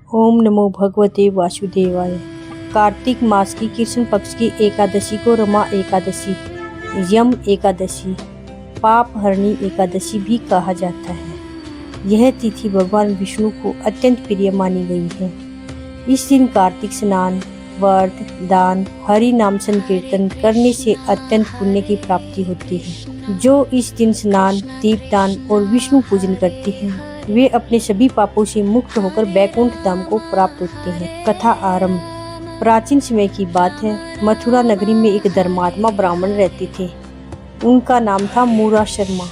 ओम नमो भगवते वासुदेवाय। कार्तिक मास की कृष्ण पक्ष की एकादशी को रमा एकादशी, यम एकादशी, पाप हरणी एकादशी भी कहा जाता है। यह तिथि भगवान विष्णु को अत्यंत प्रिय मानी गई है। इस दिन कार्तिक स्नान, व्रत, दान, हरि नाम संकीर्तन करने से अत्यंत पुण्य की प्राप्ति होती है। जो इस दिन स्नान, दीपदान और विष्णु पूजन करते हैं वे अपने सभी पापों से मुक्त होकर बैकुंठ धाम को प्राप्त होते हैं। कथा आरंभ। प्राचीन समय की बात है। मथुरा नगरी में एक धर्मात्मा ब्राह्मण रहते थे। उनका नाम था मूरा शर्मा।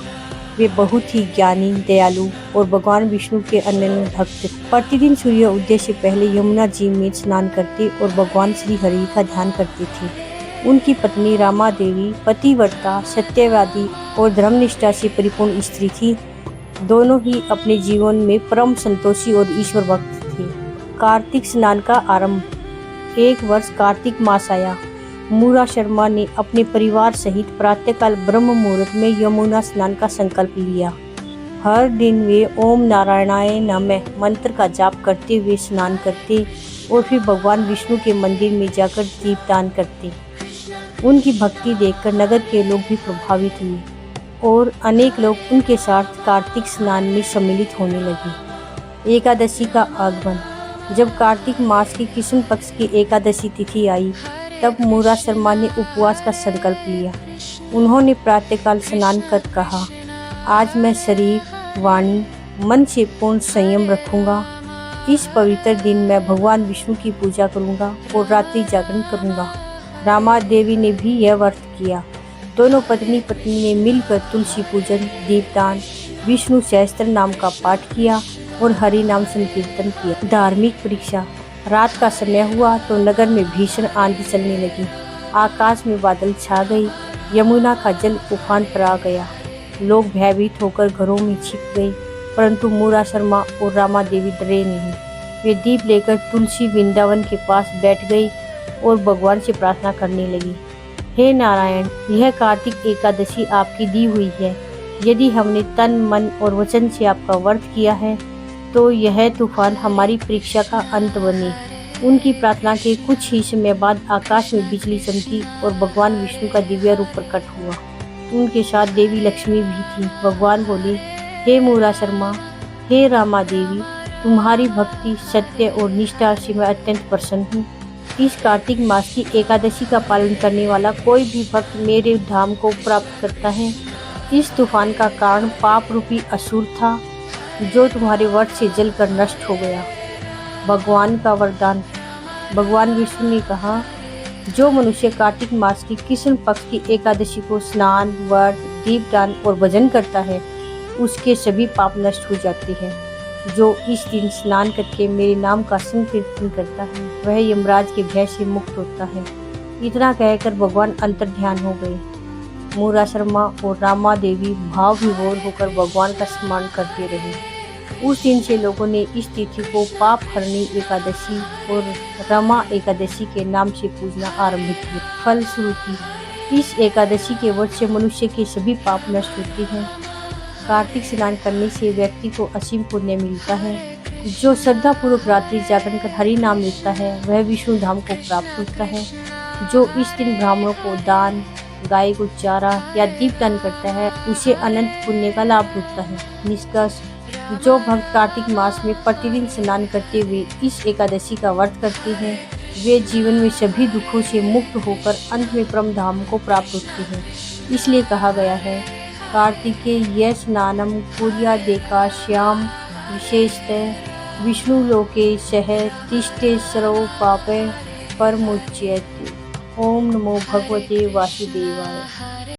वे बहुत ही ज्ञानी, दयालु और भगवान विष्णु के अनन्य भक्त थे। प्रतिदिन सूर्य उदय से पहले यमुना जी में स्नान करते और भगवान श्री हरि का ध्यान करते थे। उनकी पत्नी रामा देवी पतिव्रता, सत्यवादी और धर्मनिष्ठा से परिपूर्ण स्त्री थी। दोनों ही अपने जीवन में परम संतोषी और ईश्वर भक्त थे। कार्तिक स्नान का आरंभ। एक वर्ष कार्तिक मास आया। मूरा शर्मा ने अपने परिवार सहित प्रातःकाल ब्रह्म मुहूर्त में यमुना स्नान का संकल्प लिया। हर दिन वे ओम नारायणाय नमः मंत्र का जाप करते हुए स्नान करते और फिर भगवान विष्णु के मंदिर में जाकर दीपदान करते। उनकी भक्ति देखकर नगर के लोग भी प्रभावित हुए और अनेक लोग उनके साथ कार्तिक स्नान में सम्मिलित होने लगे। एकादशी का आगमन। जब कार्तिक मास की कृष्ण पक्ष की एकादशी तिथि आई तब मूरा शर्मा ने उपवास का संकल्प लिया। उन्होंने प्रातःकाल स्नान कर कहा, आज मैं शरीर, वाणी, मन से पूर्ण संयम रखूंगा। इस पवित्र दिन मैं भगवान विष्णु की पूजा करूंगा और रात्रि जागरण करूंगा। रामा देवी ने भी यह व्रत किया। दोनों पत्नी पत्नी ने मिलकर तुलसी पूजन, दीपदान, विष्णु सहस्त्र नाम का पाठ किया और हरि नाम संकीर्तन किया। धार्मिक परीक्षा। रात का समय हुआ तो नगर में भीषण आंधी चलने लगी। आकाश में बादल छा गई। यमुना का जल उफान पर आ गया। लोग भयभीत होकर घरों में छिप गए, परंतु मूरा शर्मा और रामा देवी डरे नहीं। वे दीप लेकर तुलसी वृंदावन के पास बैठ गई और भगवान से प्रार्थना करने लगी। हे नारायण, यह कार्तिक एकादशी आपकी दी हुई है। यदि हमने तन, मन और वचन से आपका व्रत किया है तो यह तूफान हमारी परीक्षा का अंत बने। उनकी प्रार्थना के कुछ ही समय बाद आकाश में बिजली चमकी और भगवान विष्णु का दिव्य रूप प्रकट हुआ। उनके साथ देवी लक्ष्मी भी थी। भगवान बोले, हे मूरा शर्मा, हे रामा देवी, तुम्हारी भक्ति, सत्य और निष्ठा से मैं अत्यंत प्रसन्न हूँ। इस कार्तिक मास की एकादशी का पालन करने वाला कोई भी भक्त मेरे धाम को प्राप्त करता है। इस तूफान का कारण पाप रूपी असुर था जो तुम्हारे व्रत से जलकर नष्ट हो गया। भगवान का वरदान। भगवान विष्णु ने कहा, जो मनुष्य कार्तिक मास की कृष्ण पक्ष की एकादशी को स्नान, व्रत, दीपदान और भजन करता है उसके सभी पाप नष्ट हो जाते हैं। जो इस दिन स्नान करके मेरे नाम का संकीर्तन करता है वह यमराज के भय से मुक्त होता है। इतना कहकर भगवान अंतर्ध्यान हो गए। मूरा शर्मा और रामा देवी भाव विभोर होकर भगवान का स्मरण करते रहे। उस दिन से लोगों ने इस तिथि को पाप हरणी एकादशी और रमा एकादशी के नाम से पूजना आरंभ किया। फलश्रुति, इस एकादशी के व्रत से मनुष्य के सभी पाप नष्ट होते हैं। कार्तिक स्नान करने से व्यक्ति को असीम पुण्य मिलता है। जो श्रद्धापूर्वक रात्रि जागरण कर हरि नाम लेता है वह विष्णु धाम को प्राप्त होता है। जो इस दिन ब्राह्मणों को दान, गाय को चारा या दीपदान करता है उसे अनंत पुण्य का लाभ होता है। निष्कर्ष, जो भक्त कार्तिक मास में प्रतिदिन स्नान करते हुए इस एकादशी का व्रत करते हैं वे जीवन में सभी दुखों से मुक्त होकर अंत में परम धाम को प्राप्त होते हैं। इसलिए कहा गया है, कार्तिके ये स्नानम कुर्यादेकाश्याम विशेषतः विष्णु लोके सह तिष्ठे सर्व पापे परमुच्यते। ओम नमो भगवते वासुदेवाय।